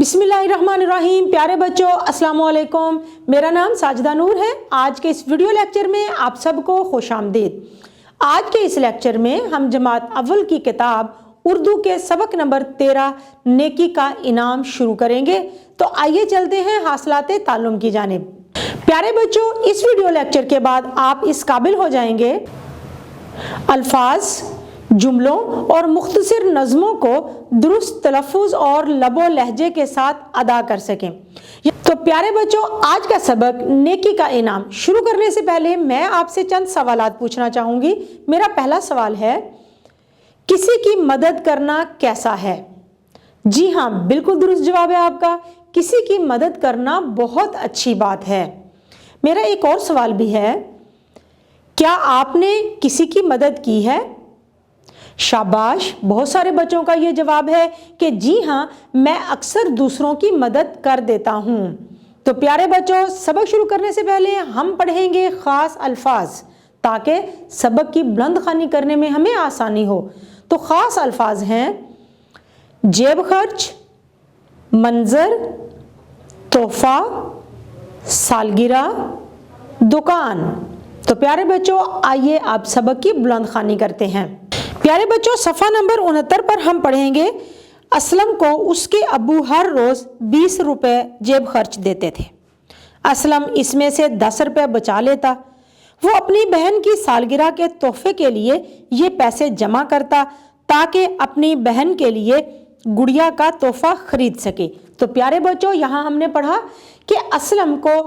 बिस्मिल्लाहिर्रहमानिर्रहीम। प्यारे बच्चों, अस्सलाम वालेकुम। मेरा नाम साजिदा नूर है। आज के इस वीडियो लेक्चर में आप सबको खुशामदीद। आज के इस लेक्चर में हम जमात अव्वल की किताब उर्दू के सबक नंबर 13 नेकी का इनाम शुरू करेंगे। तो आइए चलते हैं हासिलाते ताल्लुम की जानिब। प्यारे बच्चों, इस वीडियो लेक्चर के बाद आप इस काबिल हो जाएंगे अल्फाज, जुमलों और मुख्तसर नज़मों को दुरुस्त तलफ़्फ़ुज़ और लबो लहजे के साथ अदा कर सकें। तो प्यारे बच्चों, आज का सबक नेकी का इनाम शुरू करने से पहले मैं आपसे चंद सवालात पूछना चाहूँगी। मेरा पहला सवाल है, किसी की मदद करना कैसा है? जी हाँ, बिल्कुल दुरुस्त जवाब है आपका। किसी की मदद करना बहुत अच्छी बात है। मेरा एक और सवाल भी है, क्या आपने किसी की मदद की है? शाबाश, बहुत सारे बच्चों का ये जवाब है कि जी हाँ, मैं अक्सर दूसरों की मदद कर देता हूँ। तो प्यारे बच्चों, सबक शुरू करने से पहले हम पढ़ेंगे ख़ास अल्फाज ताकि सबक की बुलंद ख़वानी करने में हमें आसानी हो। तो ख़ास अल्फाज हैं जेब खर्च, मंजर, तोहफा, सालगिरह, दुकान। तो प्यारे बच्चों, आइए आप सबक की बुलंद ख़वानी करते हैं। प्यारे बच्चों, सफ़ा नंबर 69 पर हम पढ़ेंगे, असलम को उसके अब्बू हर रोज़ 20 रुपये जेब खर्च देते थे। असलम इसमें से 10 रुपये बचा लेता। वो अपनी बहन की सालगिरह के तोहफे के लिए ये पैसे जमा करता ताकि अपनी बहन के लिए गुड़िया का तोहफा खरीद सके। तो प्यारे बच्चों, यहाँ हमने पढ़ा कि असलम को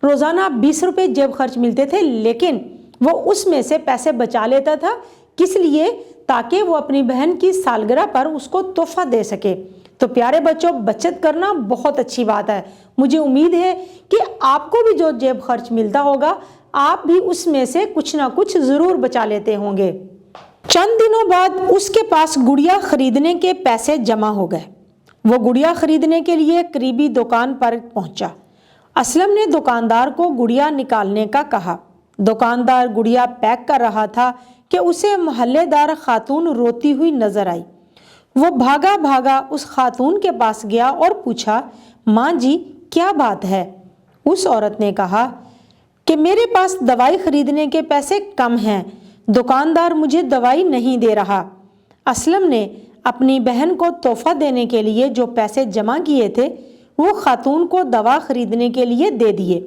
रोज़ाना 20 रुपये जेब खर्च मिलते थे, लेकिन वो उसमें से पैसे बचा लेता था। किस लिए? ताकि वो अपनी बहन की सालगिरह पर उसको तोहफा दे सके। तो प्यारे बच्चों, बचत करना बहुत अच्छी बात है। मुझे उम्मीद है कि आपको भी जो जेब खर्च मिलता होगा, आप भी उसमें से कुछ ना कुछ ज़रूर बचा लेते होंगे। चंद दिनों बाद उसके पास गुड़िया खरीदने के पैसे जमा हो गए। वो गुड़िया खरीदने के लिए करीबी दुकान पर पहुंचा। असलम ने दुकानदार को गुड़िया निकालने का कहा। दुकानदार गुड़िया पैक कर रहा था कि उसे मोहल्लेदार खातून रोती हुई नजर आई। वो भागा भागा उस खातून के पास गया और पूछा, माँ जी, क्या बात है? उस औरत ने कहा कि मेरे पास दवाई खरीदने के पैसे कम हैं, दुकानदार मुझे दवाई नहीं दे रहा। असलम ने अपनी बहन को तोहफा देने के लिए जो पैसे जमा किए थे, वो खातून को दवा खरीदने के लिए दे दिए।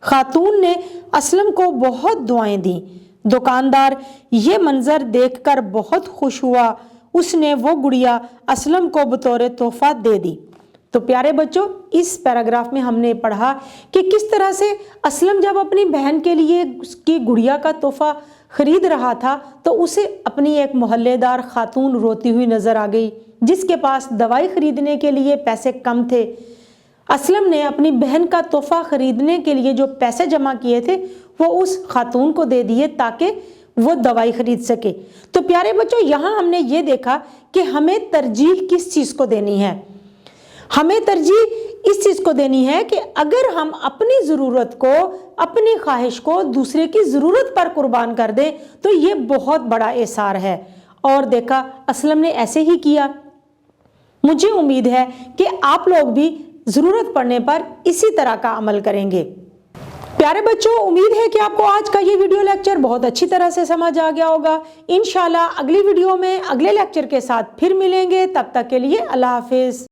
खातून ने असलम को बहुत दुआएं दी। दुकानदार ये मंजर देखकर बहुत खुश हुआ। उसने वो गुड़िया असलम को बतौर तोहफा दे दी। तो प्यारे बच्चों, इस पैराग्राफ में हमने पढ़ा कि किस तरह से असलम जब अपनी बहन के लिए उसकी गुड़िया का तोहफा खरीद रहा था, तो उसे अपनी एक मोहल्लेदार खातून रोती हुई नजर आ गई, जिसके पास दवाई खरीदने के लिए पैसे कम थे। असलम ने अपनी बहन का तोहफा खरीदने के लिए जो पैसे जमा किए थे, वो उस खातून को दे दिए ताकि वो दवाई खरीद सके। तो प्यारे बच्चों, यहाँ हमने ये देखा कि हमें तरजीह किस चीज़ को देनी है। हमें तरजीह इस चीज़ को देनी है कि अगर हम अपनी ज़रूरत को, अपनी ख्वाहिश को दूसरे की ज़रूरत पर कुर्बान कर दें, तो ये बहुत बड़ा एहसार है। और देखा, असलम ने ऐसे ही किया। मुझे उम्मीद है कि आप लोग भी ज़रूरत पड़ने पर इसी तरह का अमल करेंगे। प्यारे बच्चों, उम्मीद है कि आपको आज का ये वीडियो लेक्चर बहुत अच्छी तरह से समझ आ गया होगा। इंशाल्लाह अगली वीडियो में अगले लेक्चर के साथ फिर मिलेंगे। तब तक के लिए अल्लाह हाफिज़।